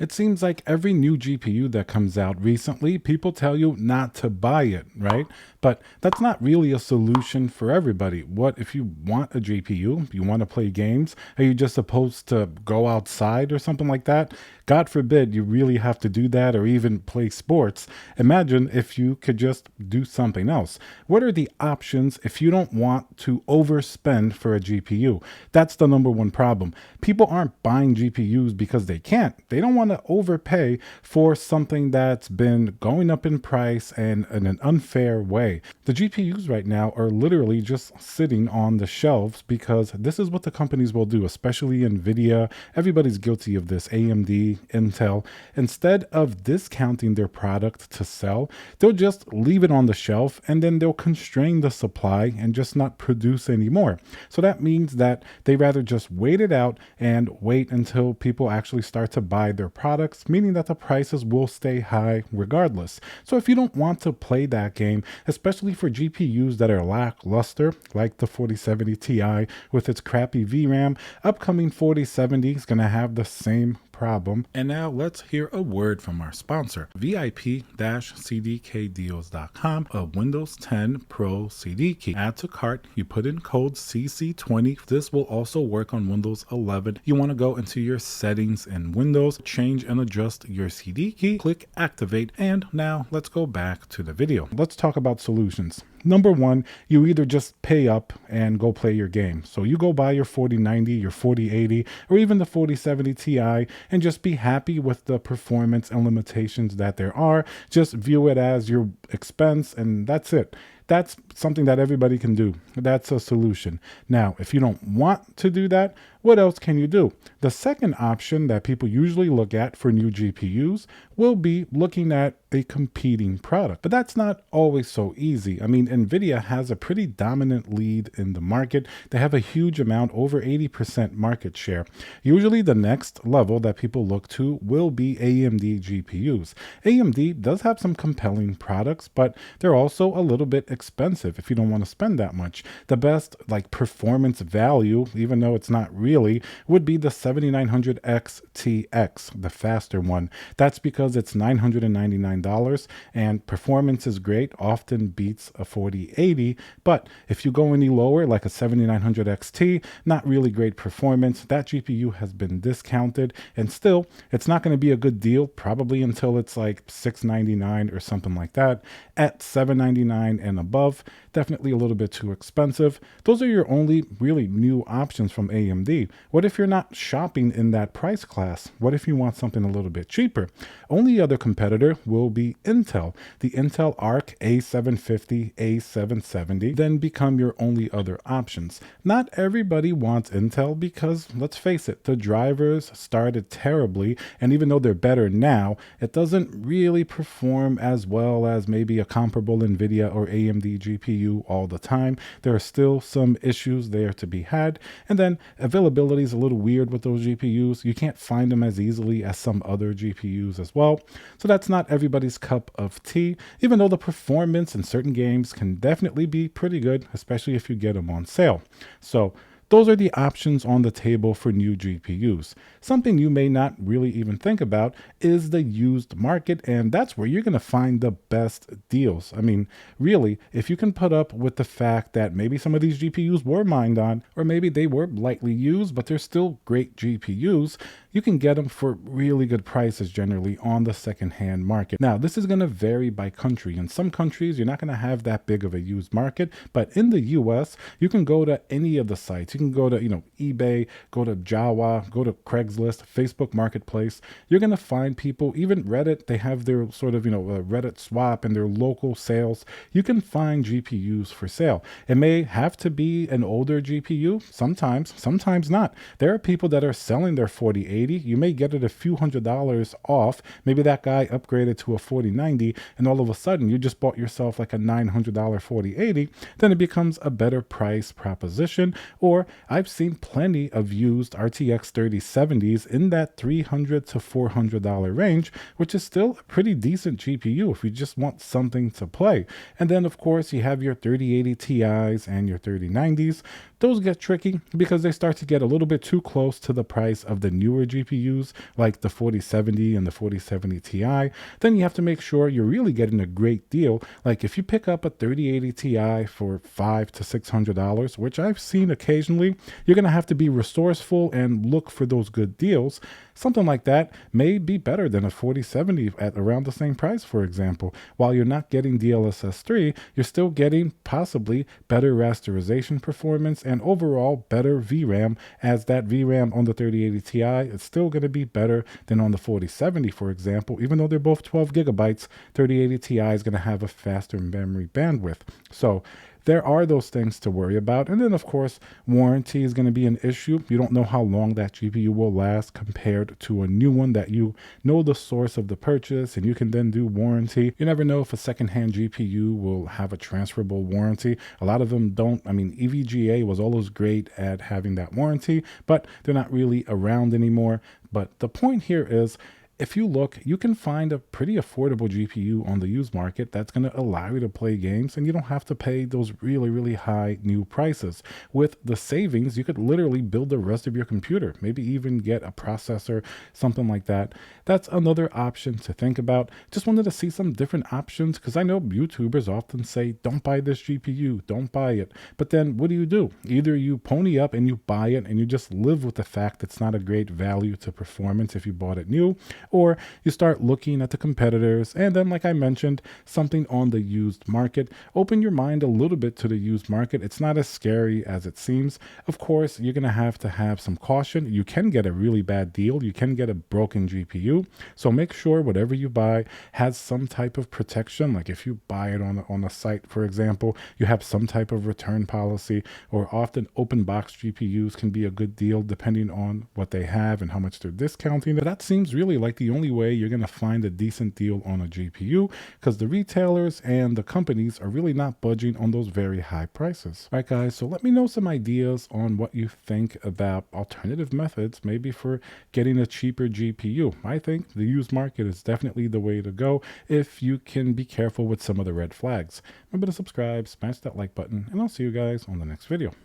It seems like every new GPU that comes out recently, people tell you not to buy it, right? But that's not really a solution for everybody. What if you want a GPU, you want to play games, are you just supposed to go outside or something like that? God forbid you really have to do that or even play sports. Imagine if you could just do something else. What are the options if you don't want to overspend for a GPU? That's the number one problem. People aren't buying GPUs because they can't. They don't want to overpay for something that's been going up in price and in an unfair way. The GPUs right now are literally just sitting on the shelves because this is what the companies will do, especially Nvidia. Everybody's guilty of this, AMD, Intel. Instead of discounting their product to sell, they'll just leave it on the shelf and then they'll constrain the supply and just not produce anymore. So that means that they rather just wait it out and wait until people actually start to buy their products, meaning that the prices will stay high regardless. So if you don't want to play that game, especially for GPUs that are lackluster, like the 4070 Ti with its crappy VRAM, upcoming 4070 is going to have the same problem. And now let's hear a word from our sponsor, VIP-CDKdeals.com, a Windows 10 Pro CD key. Add to cart, you put in code CC20. This will also work on Windows 11. You want to go into your settings in Windows, change and adjust your CD key, click activate, and now let's go back to the video. Let's talk about solutions. Number one, you either just pay up and go play your game. So you go buy your 4090, your 4080, or even the 4070 Ti and just be happy with the performance and limitations that there are. Just view it as your expense and that's it. That's something that everybody can do. That's a solution. Now, if you don't want to do that, what else can you do? The second option that people usually look at for new GPUs will be looking at a competing product. But that's not always so easy. I mean, Nvidia has a pretty dominant lead in the market. They have a huge amount, over 80% market share. Usually the next level that people look to will be AMD GPUs. AMD does have some compelling products, but they're also a little bit expensive if you don't want to spend that much. The best performance value, even though it's not really, would be the 7900 XTX, the faster one. That's because it's $999 and performance is great, often beats a 4080. But if you go any lower, like a 7900 XT, not really great performance. That GPU has been discounted and still it's not going to be a good deal probably until it's like $699 or something like that. At $799 and above, definitely a little bit too expensive. Those are your only really new options from AMD. What if you're not shopping in that price class? What if you want something a little bit cheaper? Only other competitor will be Intel. The Intel Arc A750, A770 then become your only other options. Not everybody wants Intel because, let's face it, the drivers started terribly, and even though they're better now, it doesn't really perform as well as maybe a comparable Nvidia or AMD GPU all the time. There are still some issues there to be had, and then availability is a little weird with those GPUs. You can't find them as easily as some other GPUs as well. So that's not everybody's cup of tea, even though the performance in certain games can definitely be pretty good, especially if you get them on sale. So those are the options on the table for new GPUs. Something you may not really even think about is the used market, and that's where you're going to find the best deals. I mean, really, if you can put up with the fact that maybe some of these GPUs were mined on, or maybe they were lightly used, but they're still great GPUs, you can get them for really good prices generally on the secondhand market. Now, this is going to vary by country. In some countries, you're not going to have that big of a used market, but in the US, you can go to any of the sites. You can go to, eBay, go to Jawa, go to Craigslist, Facebook Marketplace. You're going to find people, even Reddit, they have their sort of, Reddit swap and their local sales. You can find GPUs for sale. It may have to be an older GPU, sometimes not. There are people that are selling their 4080. You may get it a few $100s off. Maybe that guy upgraded to a 4090 and all of a sudden you just bought yourself like a $900 4080. Then it becomes a better price proposition. Or I've seen plenty of used RTX 3070s in that $300 to $400 range, which is still a pretty decent GPU if you just want something to play. And then of course you have your 3080 Ti's and your 3090s. Those get tricky because they start to get a little bit too close to the price of the newer GPUs like the 4070 and the 4070 Ti, then you have to make sure you're really getting a great deal. Like if you pick up a 3080 Ti for $500 to $600, which I've seen occasionally, you're going to have to be resourceful and look for those good deals. Something like that may be better than a 4070 at around the same price, for example. While you're not getting DLSS 3, you're still getting possibly better rasterization performance and overall better VRAM, as that VRAM on the 3080 Ti is still going to be better than on the 4070, for example. Even though they're both 12 gigabytes, 3080 Ti is going to have a faster memory bandwidth. So there are those things to worry about. And then, of course, warranty is going to be an issue. You don't know how long that GPU will last compared to a new one that you know the source of the purchase and you can then do warranty. You never know if a secondhand GPU will have a transferable warranty. A lot of them don't. I mean, EVGA was always great at having that warranty, but they're not really around anymore. But the point here is, if you look, you can find a pretty affordable GPU on the used market that's going to allow you to play games, and you don't have to pay those really, really high new prices. With the savings, you could literally build the rest of your computer, maybe even get a processor, something like that. That's another option to think about. Just wanted to see some different options because I know YouTubers often say, don't buy this GPU, don't buy it. But then what do? Either you pony up and you buy it and you just live with the fact it's not a great value to performance if you bought it new, or you start looking at the competitors, and then, like I mentioned, something on the used market. Open your mind a little bit to the used market. It's not as scary as it seems. Of course, you're going to have some caution. You can get a really bad deal. You can get a broken GPU. So make sure whatever you buy has some type of protection. Like if you buy it on a site, for example, you have some type of return policy, or often open box GPUs can be a good deal depending on what they have and how much they're discounting. But that seems really like the only way you're going to find a decent deal on a GPU, because the retailers and the companies are really not budging on those very high prices. All right, guys, so let me know some ideas on what you think about alternative methods, maybe for getting a cheaper GPU. I think the used market is definitely the way to go if you can be careful with some of the red flags. Remember to subscribe, smash that like button, and I'll see you guys on the next video.